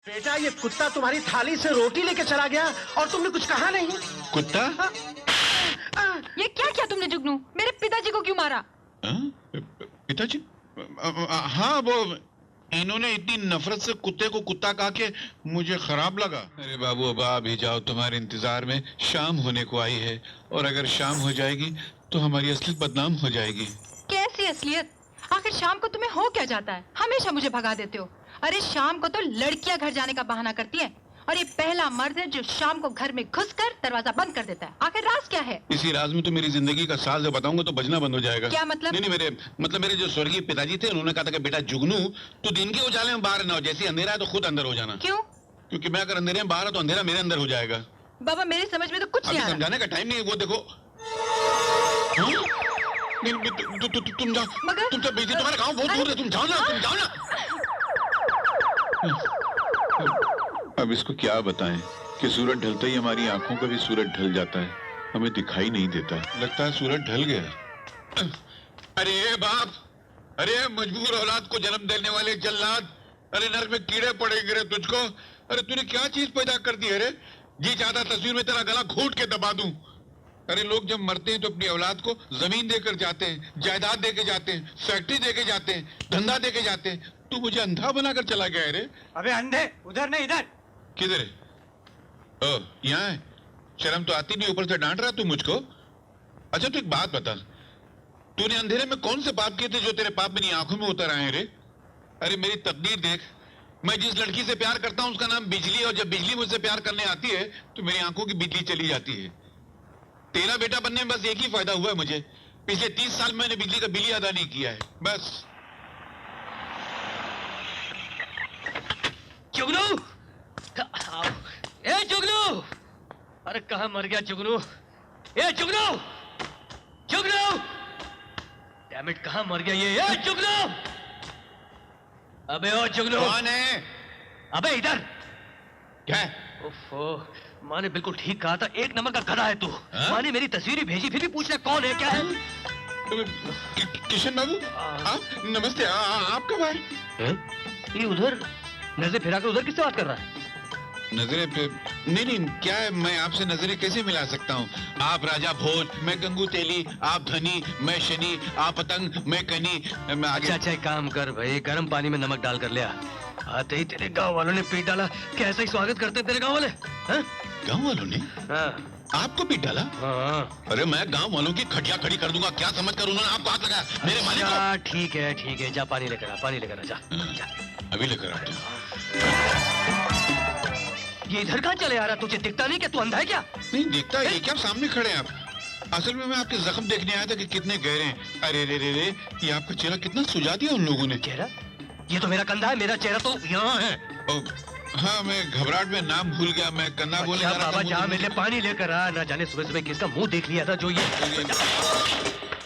बेटा, ये कुत्ता तुम्हारी थाली से रोटी लेके चला गया और तुमने कुछ कहा नहीं। कुत्ता? ये क्या किया तुमने जुगनू? मेरे पिताजी को क्यों मारा? पिताजी? हाँ, वो इन्होंने इतनी नफरत से कुत्ते को कुत्ता कहा के मुझे खराब लगा। अरे बाबू, अब आ भी जाओ, तुम्हारे इंतजार में शाम होने को आई है और अगर शाम हो जाएगी तो हमारी असलियत बदनाम हो जाएगी। कैसी असलियत? आखिर शाम को तुम्हें हो क्या जाता है? हमेशा मुझे भगा देते हो। अरे शाम को तो लड़कियां घर जाने का बहाना करती हैं और ये पहला मर्द है जो शाम को घर में घुसकर दरवाजा बंद कर देता है। आखिर राज क्या है? इसी राज में तो मेरी जिंदगी का साल जो बताऊंगा तो बजना बंद हो जाएगा। क्या मतलब? नहीं, मेरे जो स्वर्गीय पिताजी थे, उन्होंने कहा था कि बेटा जुगनू, तो दिन के उजाले में बाहर ना हो, जैसे अंधेरा है तो खुद अंदर हो जाना। क्यों? क्योंकि मैं अगर अंधेरे में बाहर हो तो अंधेरा मेरे अंदर हो जाएगा। बाबा, मेरी समझ में तो कुछ नहीं आ रहा। समझाने का टाइम नहीं है, वो देखो। तुम जाओ, मगर तुम तो बेटी, तुम्हारा गांव बहुत दूर है, तुम जाओ ना। अब इसको क्या बताएं कि सूरज ढलते ही हमारी आंखों का भी सूरज ढल जाता है, हमें दिखाई नहीं देता। लगता है सूरज ढल गया। अरे बाप, अरे मजबूर औलाद को जन्म देने वाले जल्लाद, अरे नरक में कीड़े पड़ेंगे रे तुझको। अरे तूने क्या चीज पैदा कर दी है रे? जी चाहता तस्वीर में तेरा गला घोट के दबा दूं। अरे लोग जब मरते हैं तो अपनी औलाद को जमीन देकर जाते हैं, जायदाद देके जाते हैं, फैक्ट्री देके जाते हैं, धंधा देके जाते हैं। तू मुझे अंधा बनाकर चला गया है रे। अबे अंधे, उधर नहीं इधर। किधर है? ओ, यहाँ है। शर्म तो आती नहीं, ऊपर से डांट रहा तू मुझको। अच्छा तू एक बात बता, तूने अंधेरे में कौन से पाप किए थे जो तेरे पाप मेरी आंखों में उतर आए रे? अरे मेरी तकदीर देख, मैं जिस लड़की से प्यार करता हूँ उसका नाम बिजली, और जब बिजली मुझसे प्यार करने आती है तो मेरी आंखों की बिजली चली जाती है। तेरा बेटा बनने में बस एक ही फायदा हुआ है मुझे, पिछले 30 साल मैंने बिजली का बिल ही अदा नहीं किया है, बस। जुगनू! ए जुगनू! अरे कहाँ मर गया जुगनू? ए जुगनू! जुगनू! डैम इट, कहाँ मर गया ये? ए जुगनू! अबे ओ जुगनू! कौन है? अबे इधर! क्या? ओफो, माँ ने बिल्कुल ठीक कहा था, एक नंबर का गधा है तू। माँ ने मेरी तस्वीर भेजी, फिर भी पूछ रहा कौन है, क्या है? किशन बाबू, नमस्ते, आप कब आए? ये उधर नजर फिरा कर उधर किससे बात कर रहा है? नजरें पे नहीं, क्या है, मैं आपसे नजरें कैसे मिला सकता हूँ? आप राजा भोज, मैं गंगू तेली, आप धनी, मैं शनि, आप पतंग, मैं कनी, मैं आगे। अच्छा एक काम कर भाई, गर्म पानी में नमक डाल कर ले आ। आते ही तेरे गांव वालों ने पीट डाला। कैसा ही स्वागत करते हैं तेरे गांव वाले? गांव वालों ने? हाँ। आपको पीट डाला? हाँ। अरे मैं गांव वालों की खटिया खड़ी कर दूंगा, क्या समझकर उन्होंने आपको हाथ लगाया? मेरे मालिक को। ठीक है, जा पानी लेकर आ, पानी लेकर आ, जा। अभी लेकर आते हैं। ये इधर कहाँ चले आ रहा? तुझे दिखता नहीं क्या? तू अंधा है क्या? नहीं दिखता, ये क्या सामने खड़े हैं आप? असल में मैं आपके जख्म देखने आया था कि कितने गहरे हैं। अरे रे रे रे, ये आपका चेहरा कितना सुझा दिया उन लोगों ने। चेहरा? ये तो मेरा कंधा है, मेरा चेहरा तो यहाँ है। हाँ, मैं घबराहट में नाम भूल गया, मैं कन्ना बोले जा रहा था। बाबा जा, मेरे लिए पानी लेकर आ। ना जाने सुबह सुबह किसका मुंह देख लिया था जो ये।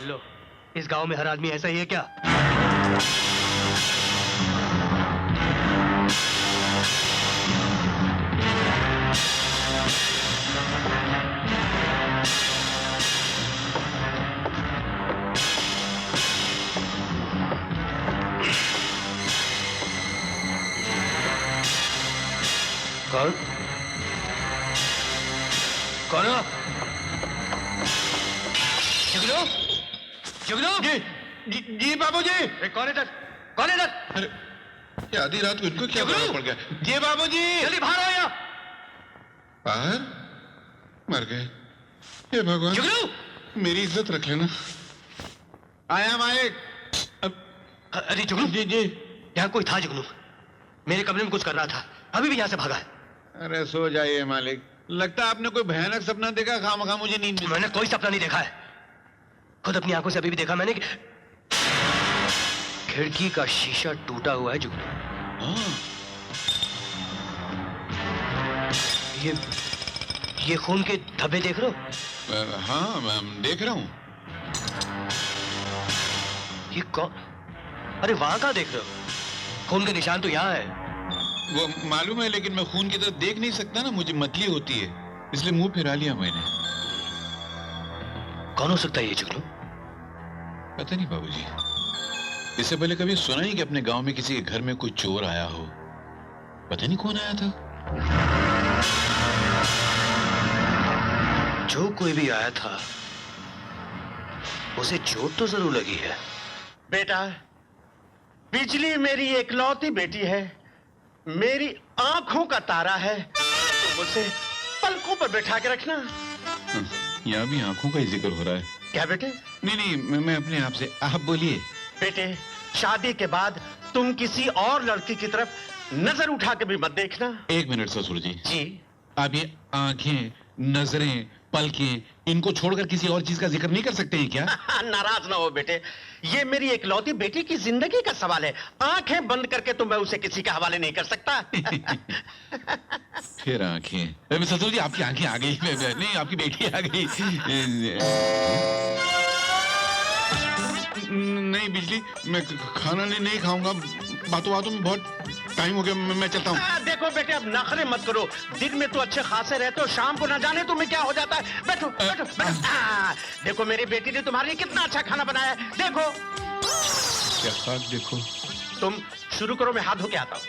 लो, इस गांव में हर आदमी ऐसा ही है क्या? कौन? कौन हो? जुगनू? जुगनू? जी बाबूजी। कौन इधर? कौन इधर? अरे ये आधी रात को इनको क्या पड़ गया? जी बाबूजी। जल्दी बाहर आओ यहाँ। बाहर? मर गए। हे भगवान। जुगनू! मेरी इज्जत रख लेना। आया मालिक। अरे जुगनू! जी। यहाँ कोई था जुगनू, मेरे कमरे में कुछ कर रहा था, अभी भी यहाँ से भागा है। अरे सो जाइए मालिक, लगता है आपने कोई भयानक सपना देखा, खामखा मुझे नींद में। मैंने कोई सपना नहीं देखा है, खुद अपनी आंखों से अभी भी देखा मैंने। खिड़की का शीशा टूटा हुआ है जुगनू। ये खून के धब्बे देख रहे हो? हाँ मैं देख रहा हूँ। ये कौन? अरे वहां कहाँ देख रहे हो? खून के निशान तो यहाँ है। वो मालूम है, लेकिन मैं खून की तरफ देख नहीं सकता ना, मुझे मतली होती है, इसलिए मुंह फिरा लिया मैंने। कौन हो सकता है ये जुगनू? पता नहीं बाबूजी, इससे पहले कभी सुना नहीं कि अपने गांव में किसी के घर में कोई चोर आया हो। पता नहीं कौन आया था। जो कोई भी आया था उसे चोट तो जरूर लगी है। बेटा, बिजली मेरी एकलौती बेटी है, मेरी आंखों का तारा है, तुम उसे पलकों पर बैठा के रखना। यहाँ भी आंखों का ही जिक्र हो रहा है। क्या बेटे? नहीं, मैं अपने आप से। आप बोलिए। बेटे, शादी के बाद तुम किसी और लड़की की तरफ नजर उठा के भी मत देखना। 1 मिनट ससुर जी। जी? आप ये आंखें, नजरें, पलकें, इनको छोड़कर किसी और चीज का जिक्र नहीं कर सकते हैं क्या? नाराज ना हो बेटे, ये मेरी एकलौती बेटी की जिंदगी का सवाल है। आंखें बंद करके तो मैं उसे किसी के हवाले नहीं कर सकता। फिर आंखें। ससुर जी, आपकी आंखें आ गई। नहीं, आपकी बेटी आ गई। नहीं बिजली, मैं खाना नहीं खाऊंगा। बातों में बहुत टाइम हो गया। मैं चलता हूँ। देखो बेटे, अब नखरे मत करो। दिन में तो अच्छे खासे रहते हो, शाम को ना जाने तुम्हें क्या हो जाता है। बैठो बैठो बैठो। देखो, मेरी बेटी ने तुम्हारे लिए कितना अच्छा खाना बनाया है। देखो। क्या खाक देखो। तुम शुरू करो, मैं हाथ धो के आता हूँ।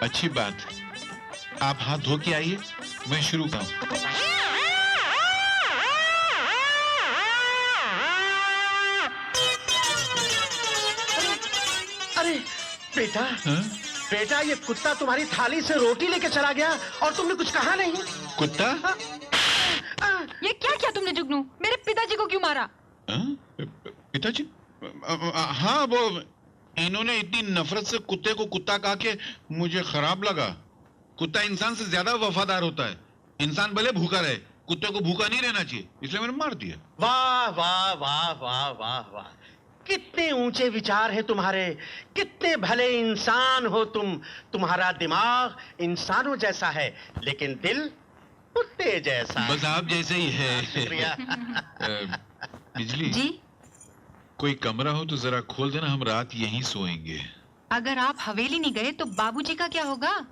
अच्छी बात, आप हाथ धो के आइए, मैं शुरू करूँ। अरे बेटा, बेटा, ये कुत्ता तुम्हारी थाली से रोटी लेके चला गया और तुमने कुछ कहा नहीं। कुत्ता? ये क्या किया तुमने जुगनू? मेरे पिताजी को क्यों मारा? पिताजी? हाँ, वो इन्होंने इतनी नफरत से कुत्ते को कुत्ता कहा के मुझे खराब लगा। कुत्ता इंसान से ज्यादा वफादार होता है। इंसान भले भूखा रहे, कुत्ते को भूखा नहीं रहना चाहिए, इसलिए मैंने मार दिया। वाह वाह वाह वाह वाह वाह, कितने ऊंचे विचार हैं तुम्हारे, कितने भले इंसान हो तुम। तुम्हारा दिमाग इंसानों जैसा है, लेकिन दिल कुत्ते जैसा। बस आप जैसे ही है। शुक्रिया। बिजली जी? कोई कमरा हो तो जरा खोल देना, हम रात यहीं सोएंगे। अगर आप हवेली नहीं गए तो बाबूजी का क्या होगा?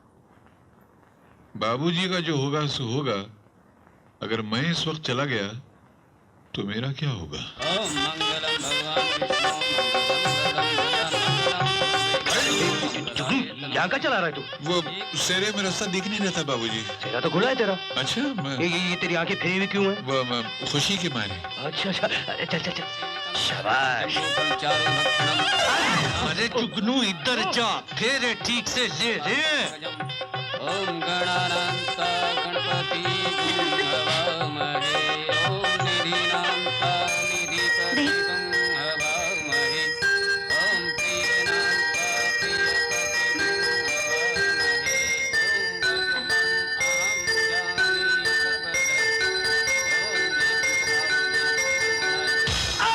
बाबूजी का जो होगा सो होगा। अगर मैं इस वक्त चला गया तो मेरा क्या होगा? ओम मंगलम भगवान विष्णु। यहाँ का चला रहा है तू? वो सेरे में रास्ता दिख नहीं रहता बाबूजी। तेरा तो खुला है तेरा। अच्छा, ये तेरी आंखें फेरी हुई क्यों है? वो खुशी के मारे। अच्छा अच्छा, चल चल चल, शाबाश। अरे जुगनू, इधर जा, फेरे ठीक से ले रे। ओम गणानांता गणपति हवामहे, ओम निधिनांता निधिपति हवामहे, ओम प्रियनांता प्रियपति हवामहे, ओम भगवान आम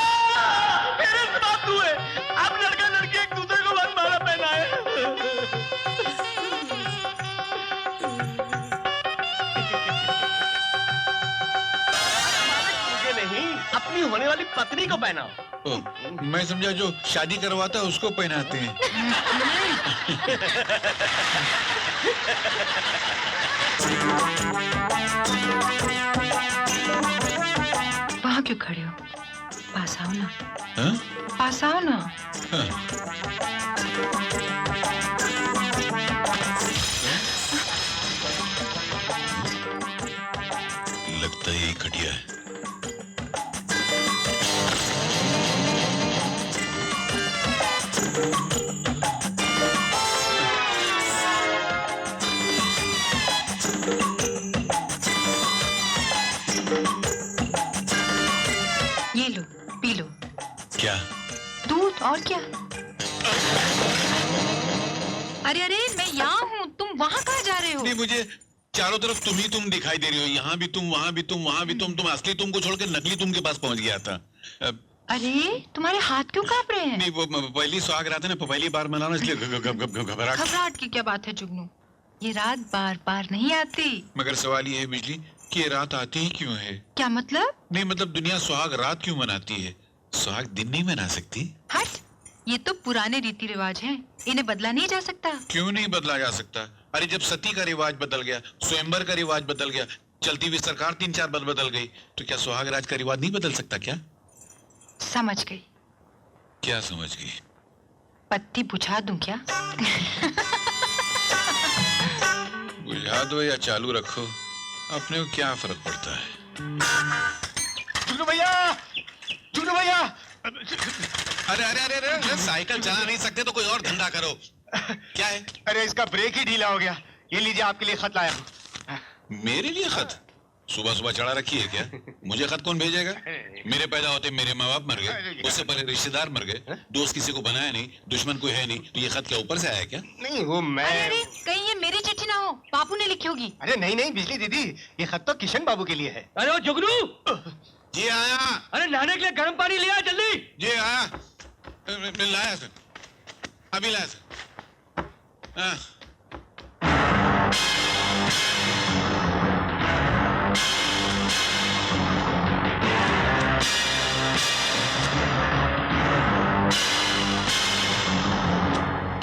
जानी मेरे से बात हुए, अब लड़का लड़की एक दूसरे को बस माला पहना है। नहीं, अपनी होने वाली पत्नी को पहनाओ। मैं समझा जो शादी करवाता है उसको पहनाते हैं। वहाँ क्यों खड़े हो? पास आओ ना। हाँ? पास आओ ना। हाँ। लगता है यही खटिया है। ये लो, पी लो। क्या? दूध, और क्या? अरे अरे, मैं यहाँ हूँ, तुम वहाँ कहाँ जा रहे हो? नहीं, मुझे चारों तरफ तुम दिखाई दे रही हो। यहाँ भी तुम, वहाँ भी तुम, वहाँ भी तुम असली तुमको छोड़कर नकली तुम के पास पहुँच गया था। अरे, तुम्हारे हाथ क्यों कांप रहे हैं? नहीं, वो पहली सुहाग रात है ना, पहली बार मनाना, इसलिए घबराहट। घबराहट की क्या बात है जुगनू? ये रात बार बार नहीं आती। मगर सवाल ये है बिजली कि ये रात आती ही क्यों है? क्या मतलब? नहीं, मतलब दुनिया सुहाग रात क्यों मनाती है? सुहाग दिन नहीं मना सकती? हट, ये तो पुराने रीति रिवाज हैं, इन्हें बदला नहीं जा सकता। क्यों नहीं बदला जा सकता? अरे जब सती का रिवाज बदल गया, स्वयंवर का रिवाज बदल गया, चलती हुई सरकार 3-4 बार बदल गई, तो क्या सुहाग राज का रिवाज नहीं बदल सकता क्या? समझ गई। क्या समझ गई? पत्ती बुझा दूं क्या? बुझा दो या चालू रखो, अपने को क्या फर्क पड़ता है। जुगनू भैया, जुगनू भैया। अरे अरे अरे अरे, साइकिल चला नहीं सकते तो कोई और धंधा करो। क्या है? अरे इसका ब्रेक ही ढीला हो गया। ये लीजिए, आपके लिए खत लाया हूँ। मेरे लिए खत? सुबह सुबह चढ़ा रखी है क्या? मुझे खत कौन भेजेगा? मेरे पैदा होते मेरे माँ बाप मर गए, उससे पहले रिश्तेदार मर गए, दोस्त किसी को बनाया नहीं, दुश्मन कोई है नहीं, तो ये खत क्या ऊपर से आया क्या? नहीं वो मैं। अरे कहीं ये मेरी चिट्ठी ना हो, बापू ने लिखी होगी। अरे नहीं नहीं बिजली दीदी, ये खत तो किशन बाबू के लिए है। अरे ओ जुगनू, जी आया। अरे नहाने के लिए गर्म पानी लिया जल्दी। जी आया। लाया सर, अभी लाया सर। हाँ।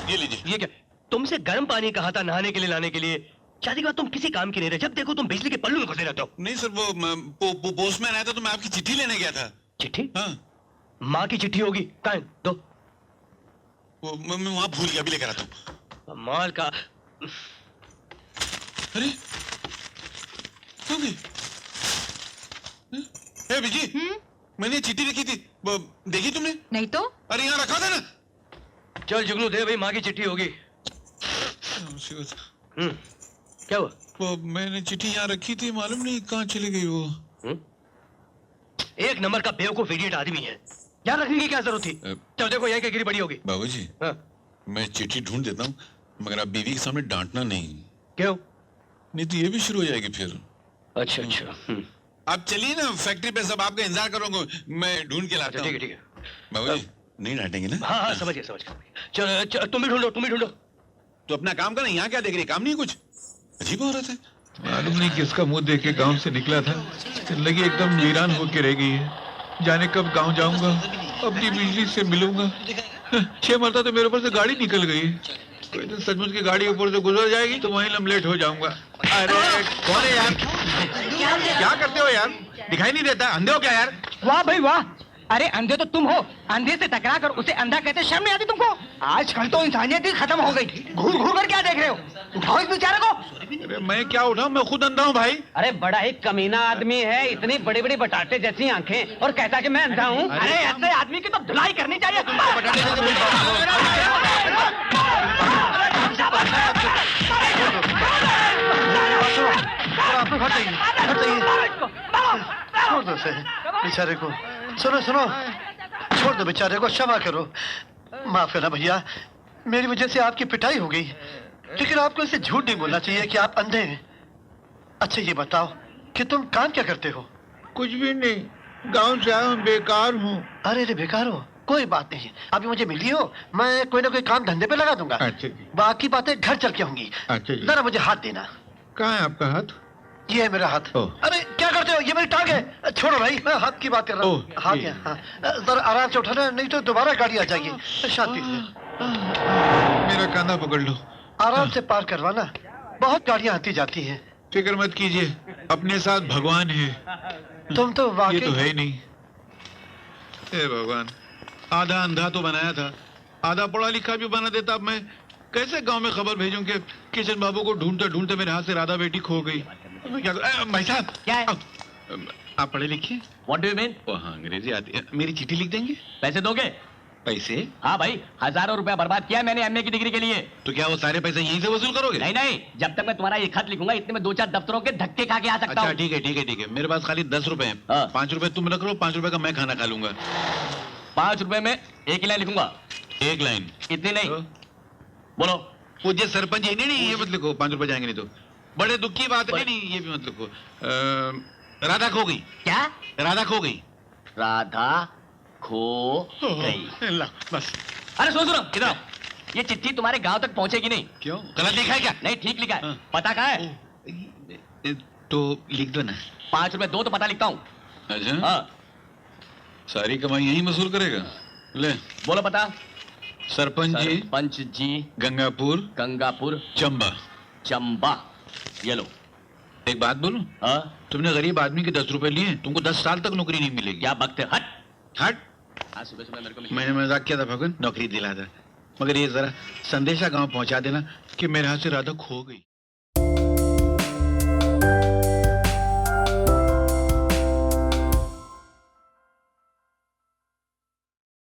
ये लीजिए। ये क्या? तुमसे गर्म पानी कहा था नहाने के लिए लाने के लिए। शादी के बाद तुम किसी काम की नहीं रहे, जब देखो तुम बिजली के पल्लू में घुसे रहते हो। नहीं सर, वो पोस्टमैन आया था तो मैं आपकी चिट्ठी लेने गया था। चिट्ठी? हाँ, माँ की चिट्ठी होगी। कहाँ है? दो। वो मैं वहां भूल गया, अभी लेकर आता हूँ। माल का। अरे हो गई। ए बिजी, मैंने चिट्ठी लिखी थी, वो देखी तुमने? नहीं तो? अरे यहाँ रखा था ना। चल जुगनू दे भाई, माँ की चिट्ठी होगी। क्या हुआ? वो मैंने चिट्ठी यहाँ रखी थी, मालूम नहीं कहाँ चली गई वो। एक नंबर का बेवकूफ इडियट आदमी है, याद रखने की क्या जरूरत थी? चल देखो यहीं गिरी पड़ी होगी। बाबूजी, हाँ। मैं चिट्ठी ढूंढ देता हूँ, मगर आप बीवी के सामने डांटना नहीं, क्यों? नहीं तो ये भी शुरू हो जाएगी फिर। अच्छा अच्छा। आप चलिए ना फैक्ट्री पे, सब आपका इंतजार करूंगा, मैं ढूंढ के लाता हूँ। ठीक है ठीक है। बाबूजी नहीं डांटेंगे ना? हाँ हाँ समझ गया। चल तुम भी ढूंढो, तुम भी ढूंढो। तो अपना काम करना, यहाँ क्या देख रही, काम नहीं कुछ? अजीब औरत है। मालूम नहीं किसका मुंह देख के गांव से निकला था, जिंदगी एकदम वीरान होके रह गई है। जाने कब गांव जाऊंगा, अपनी बिजली से मिलूंगा। 6 मरता तो मेरे ऊपर से गाड़ी निकल गई। कोई दिन सचमुच की गाड़ी ऊपर से गुजर जाएगी तो वहीं हम लेट हो जाऊंगा। अरे कौन है यार? क्या करते हो यार? दिखाई नहीं देता, अंधे हो क्या यार? वाह भाई वाह, अरे अंधे तो तुम हो। अंधे से टकरा कर उसे अंधा कहते शर्म नहीं आती तुमको? आजकल तो इंसानियत ही खत्म हो गई। घूर घूर कर क्या देख रहे हो? उठाओ इस बेचारे को। अरे मैं क्या उठाऊं, मैं खुद अंधा हूँ भाई। अरे बड़ा ही कमीना आदमी है, इतनी बड़ी बड़ी बटाटे जैसी आंखें, और कहता कि मैं अंधा हूँ। अरे ऐसे आदमी की तो धुलाई करनी चाहिए। छोड़ दो बेचारे को। सुनो सुनो, छोड़ दो बेचारे को, क्षमा करो। माफ करना भैया, मेरी वजह से आपकी पिटाई हो गई, लेकिन आपको इसे झूठ नहीं बोलना चाहिए कि आप अंधे हैं। अच्छा ये बताओ कि तुम काम क्या करते हो? कुछ भी नहीं, गांव से आया हूँ, बेकार हूँ। अरे रे बेकार हो, कोई बात नहीं, अभी मुझे मिली हो, मैं कोई ना कोई काम धंधे पे लगा दूंगा। अच्छा जी। बाकी बातें घर चल के होंगी। अच्छा जी। जरा मुझे हाथ देना। कहाँ है आपका हाथ? ये है मेरा हाथ। ओह। अरे क्या करते हो, ये मेरी टांग है। छोड़ो भाई, मैं हाथ की बात कर रहा हूँ। ओह, हाथ ठीक। है, हाँ। जरा आराम से उठाना, नहीं तो दोबारा गाड़ी आ जाएगी। शांति से मेरा कंधा पकड़ लो। आराम से पार करवाना, बहुत गाड़ियाँ आती जाती हैं। फिक्र मत कीजिए, अपने साथ भगवान है। तुम तो ये वाकई तो है ही नहीं। हे भगवान, आधा अंधा तो बनाया था, आधा पढ़ा लिखा भी बना देता। अब मैं कैसे गांव में खबर भेजूं कि किशन बाबू को ढूंढते ढूंढते मेरे हाथ से राधा बेटी खो गई। क्या भाई साहब, क्या है? आप पढ़े लिखे? What do you mean? हाँ अंग्रेजी आती है। मेरी चिट्ठी लिख देंगे? पैसे दोगे? पैसे? हाँ भाई, हजारों रुपया बर्बाद किया मैंने एमए की डिग्री के लिए। तो क्या वो सारे पैसे यहीं से वसूल करोगे? नहीं नहीं, जब तक मैं तुम्हारा ये खत लिखूंगा इतने में 2-4 दफ्तरों के धक्के खा के आ सकता अच्छा हूँ। ठीक है ठीक है ठीक है, मेरे पास खाली 10 रुपए हैं। हाँ। 5 रुपए तुम रख लो, 5 रुपए का मैं खाना खा लूंगा। 5 रुपए में एक ही लाइन लिखूंगा। एक लाइन? इतनी नहीं, तो? बोलो। पूज्य सरपंच जी, नहीं ये मत लिखो, 5 रुपए जाएंगे नहीं तो। बड़े दुख की बात है। नहीं ये भी मत लिखो। राधा खो गई। क्या? राधा खो गई। राधा खो गई। ला, बस। अरे सुनो सुनो, इधर आओ। ये चिट्ठी तुम्हारे गांव तक पहुंचेगी नहीं। क्यों, गलत लिखा है क्या? नहीं ठीक लिखा है। हाँ। पता कहाँ है? तो लिख दो ना। 5 रुपए दो तो पता लिखता हूँ। अच्छा, हाँ सारी कमाई यही वसूल करेगा। ले, बोलो पता। सरपंच जी, सरपंच जी, गंगापुर, गंगापुर, चंबा। चंबा। ये लो। एक बात बोलूं, हाँ तुमने गरीब आदमी के 10 रुपए लिए, तुमको 10 साल तक नौकरी नहीं मिलेगी। क्या बकते? हट। हट। आज सुबह सुबह मेरे को मैंने मजाक किया था भगवान, नौकरी दिला था। मगर ये जरा संदेशा गांव पहुंचा देना कि मेरे हाथ से राधा खो गई।